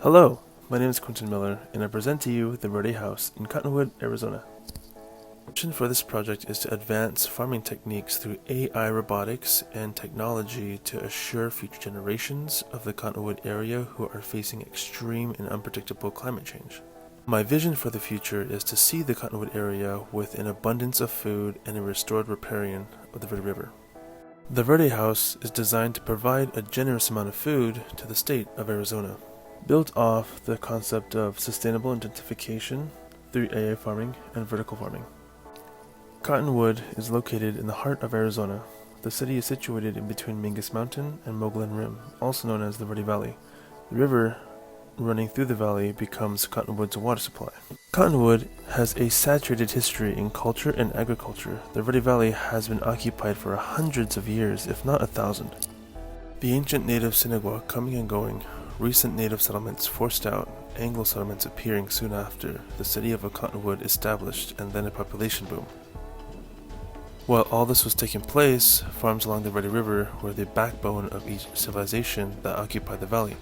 Hello, my name is Quentin Miller, and I present to you the Verde House in Cottonwood, Arizona. The mission for this project is to advance farming techniques through AI robotics and technology to assure future generations of the Cottonwood area who are facing extreme and unpredictable climate change. My vision for the future is to see the Cottonwood area with an abundance of food and a restored riparian of the Verde River. The Verde House is designed to provide a generous amount of food to the state of Arizona. Built off the concept of sustainable intensification through AI farming and vertical farming. Cottonwood is located in the heart of Arizona. The city is situated in between Mingus Mountain and Mogollon Rim, also known as the Verde Valley. The river running through the valley becomes Cottonwood's water supply. Cottonwood has a saturated history in culture and agriculture. The Verde Valley has been occupied for hundreds of years, if not 1,000. The ancient native Sinagua coming and going, recent native settlements forced out, Anglo settlements appearing soon after, the city of Cottonwood established, and then a population boom. While all this was taking place, farms along the Verde River were the backbone of each civilization that occupied the valley.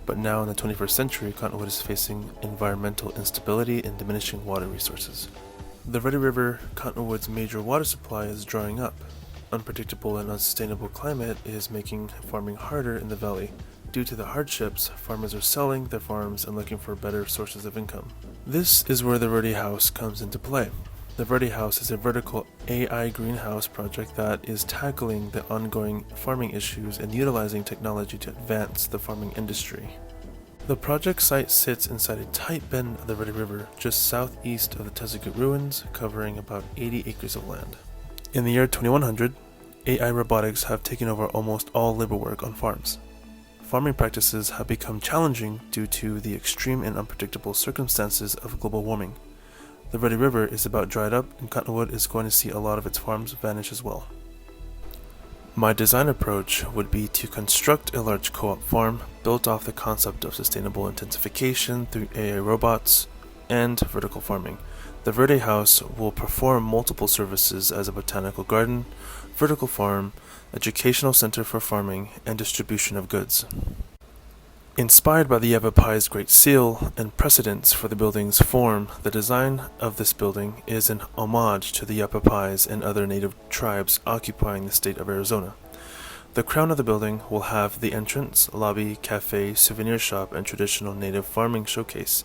But now in the 21st century, Cottonwood is facing environmental instability and diminishing water resources. The Verde River, Cottonwood's major water supply, is drying up. Unpredictable and unsustainable climate is making farming harder in the valley. Due to the hardships, farmers are selling their farms and looking for better sources of income. This is where the Verde House comes into play. The Verde House is a vertical AI greenhouse project that is tackling the ongoing farming issues and utilizing technology to advance the farming industry. The project site sits inside a tight bend of the Verde River, just southeast of the Tezagut ruins, covering about 80 acres of land. In the year 2100, AI robotics have taken over almost all labor work on farms. Farming practices have become challenging due to the extreme and unpredictable circumstances of global warming. The Verde River is about dried up, and Cottonwood is going to see a lot of its farms vanish as well. My design approach would be to construct a large co-op farm built off the concept of sustainable intensification through AI robots and vertical farming. The Verde House will perform multiple services as a botanical garden, vertical farm, educational center for farming, and distribution of goods. Inspired by the Yavapai's Great Seal and precedents for the building's form, the design of this building is an homage to the Yapapais and other native tribes occupying the state of Arizona. The crown of the building will have the entrance, lobby, cafe, souvenir shop, and traditional native farming showcase.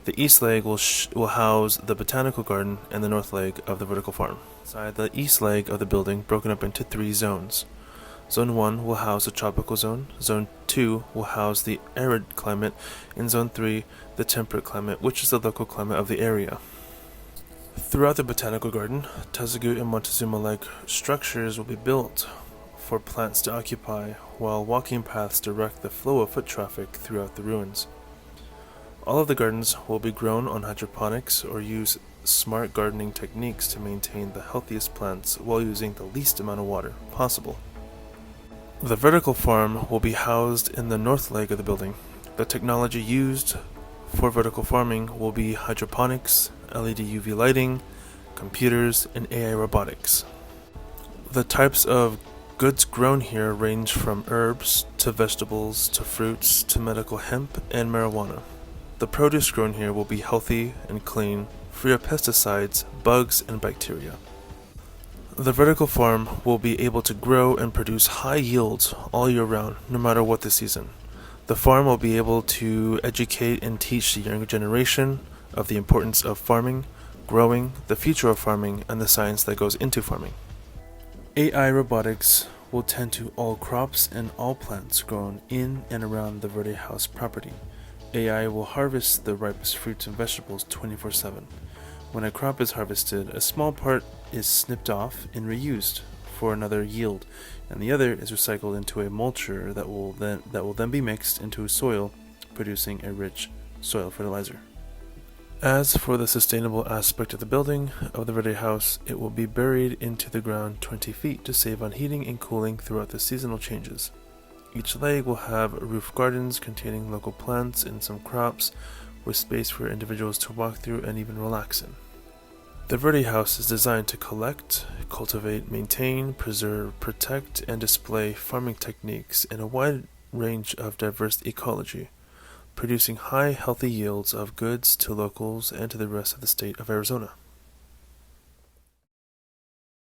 The east leg will house the botanical garden and the north leg of the vertical farm. Inside the east leg of the building, broken up into 3 zones. Zone 1 will house the tropical zone, Zone 2 will house the arid climate, and Zone 3 the temperate climate, which is the local climate of the area. Throughout the botanical garden, Tezagut and Montezuma-like structures will be built for plants to occupy, while walking paths direct the flow of foot traffic throughout the ruins. All of the gardens will be grown on hydroponics or use smart gardening techniques to maintain the healthiest plants while using the least amount of water possible. The vertical farm will be housed in the north leg of the building. The technology used for vertical farming will be hydroponics, LED UV lighting, computers, and AI robotics. The types of goods grown here range from herbs to vegetables to fruits to medical hemp and marijuana. The produce grown here will be healthy and clean, free of pesticides, bugs, and bacteria. The vertical farm will be able to grow and produce high yields all year round, no matter what the season. The farm will be able to educate and teach the younger generation of the importance of farming, growing, the future of farming, and the science that goes into farming. AI robotics will tend to all crops and all plants grown in and around the Verde House property. AI will harvest the ripest fruits and vegetables 24/7. When a crop is harvested, a small part is snipped off and reused for another yield, and the other is recycled into a mulcher that will then be mixed into soil, producing a rich soil fertilizer. As for the sustainable aspect of the building of the Verde House, it will be buried into the ground 20 feet to save on heating and cooling throughout the seasonal changes. Each leg will have roof gardens containing local plants and some crops, with space for individuals to walk through and even relax in. The Verde House is designed to collect, cultivate, maintain, preserve, protect, and display farming techniques in a wide range of diverse ecology. producing high, healthy yields of goods to locals and to the rest of the state of Arizona.